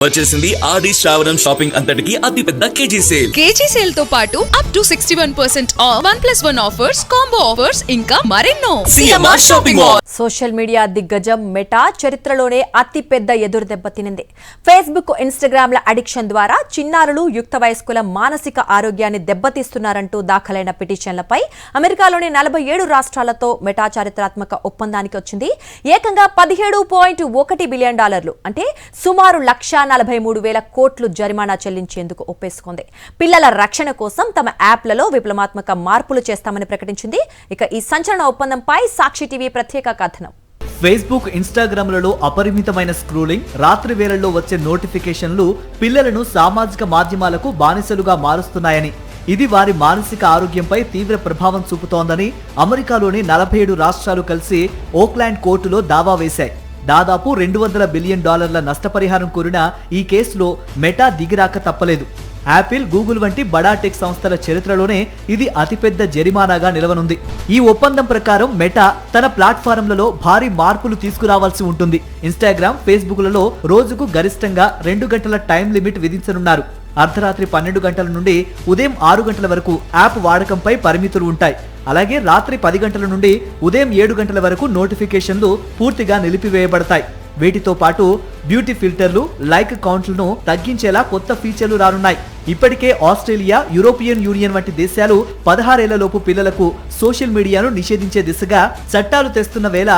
వచ్చేసింది ఆది శ్రావణం షాపింగ్ అంతటికి అతిపెద్ద కేజీ సేల్. కేజీ సేల్ తో పాటు up to 61% of 1+1 offers, combo offers ఇంకా మరెన్నో. CMR shopping mall. Social media దిగ్గజం మెటా చరిత్రలోనే అతిపెద్ద ఎదురు దెబ్బ తినింది. ఫేస్బుక్, ఇన్స్టాగ్రామ్ల అడిక్షన్ ద్వారా చిన్నారులు, యుక్త వయస్కుల మానసిక ఆరోగ్యాన్ని దెబ్బతీస్తున్నారంటూ దాఖలైన పిటిషన్లపై అమెరికాలోని 47 రాష్ట్రాలతో మెటా చారిత్రాత్మక ఒప్పందానికి వచ్చింది. ఏకంగా $17.1 బిలియన్, అంటే సుమారు 1,43,000 కోట్లు జరిమానా చెల్లించేందుకు ఒప్పేసుకుంది. పిల్లల రక్షణ కోసం తమ యాప్లలో విప్లవాత్మక మార్పులు చేస్తామని ప్రకటించింది. ఇక ఈ సంచలన ఒప్పందంపై సాక్షి టీవీ ప్రత్యేక కథనం. ఫేస్బుక్, ఇన్స్టాగ్రామ్లలో అపరిమితమైన స్క్రోలింగ్, రాత్రి వేళల్లో వచ్చే నోటిఫికేషన్లు పిల్లలను సామాజిక మాధ్యమాలకు బానిసలుగా మారుస్తున్నాయని, ఇది వారి మానసిక ఆరోగ్యంపై తీవ్ర ప్రభావం చూపుతోందని అమెరికాలోని 47 రాష్ట్రాలు కలిసి ఓక్లాండ్ కోర్టులో దావా వేశాయి. దాదాపు $200 బిలియన్ నష్టపరిహారం కోరిన ఈ కేసులో మెటా దిగిరాక తప్పలేదు. యాపిల్, గూగుల్ వంటి బడా టెక్ సంస్థల చరిత్రలోనే ఇది అతిపెద్ద జరిమానాగా నిలవనుంది. ఈ ఒప్పందం ప్రకారం మెటా తన ప్లాట్ఫారంలలో భారీ మార్పులు తీసుకురావాల్సి ఉంటుంది. ఇన్స్టాగ్రామ్, ఫేస్బుక్లలో రోజుకు గరిష్టంగా 2 గంటల టైం లిమిట్ విధించనున్నారు. అర్ధరాత్రి 12 గంటల నుండి ఉదయం 6 గంటల వరకు యాప్ వాడకంపై పరిమితులు ఉంటాయి. అలాగే రాత్రి 10 గంటల నుండి ఉదయం 7 గంటల వరకు నోటిఫికేషన్లు పూర్తిగా నిలిపివేయబడతాయి. వీటితో పాటు బ్యూటీ ఫిల్టర్లు, లైక్ కౌంట్లను తగ్గించేలా కొత్త ఫీచర్లు రానున్నాయి. ఇప్పటికే ఆస్ట్రేలియా, యూరోపియన్ యూనియన్ వంటి దేశాలు 16 ఏళ్లలోపు పిల్లలకు సోషల్ మీడియాను నిషేధించే దిశగా చట్టాలు తెస్తున్న వేళ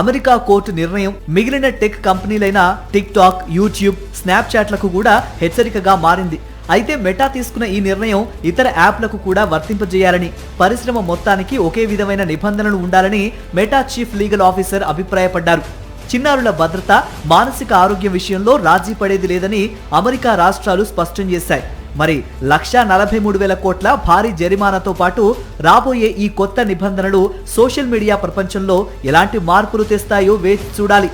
అమెరికా కోర్టు నిర్ణయం మిగిలిన టెక్ కంపెనీలైన టిక్ టాక్, యూట్యూబ్, స్నాప్చాట్లకు కూడా హెచ్చరికగా మారింది. అయితే మెటా తీసుకున్న ఈ నిర్ణయం ఇతర యాప్లకు కూడా వర్తింపజేయాలని, పరిశ్రమ మొత్తానికి ఒకే విధమైన నిబంధనలు ఉండాలని మెటా చీఫ్ లీగల్ ఆఫీసర్ అభిప్రాయపడ్డారు. చిన్నారుల భద్రత, మానసిక ఆరోగ్యం విషయంలో రాజీ పడేది లేదని అమెరికా రాష్ట్రాలు స్పష్టం చేశాయి. మరి 1,43,000 కోట్ల భారీ జరిమానాతో పాటు రాబోయే ఈ కొత్త నిబంధనలు సోషల్ మీడియా ప్రపంచంలో ఎలాంటి మార్పులు తెస్తాయో వేచి చూడాలి.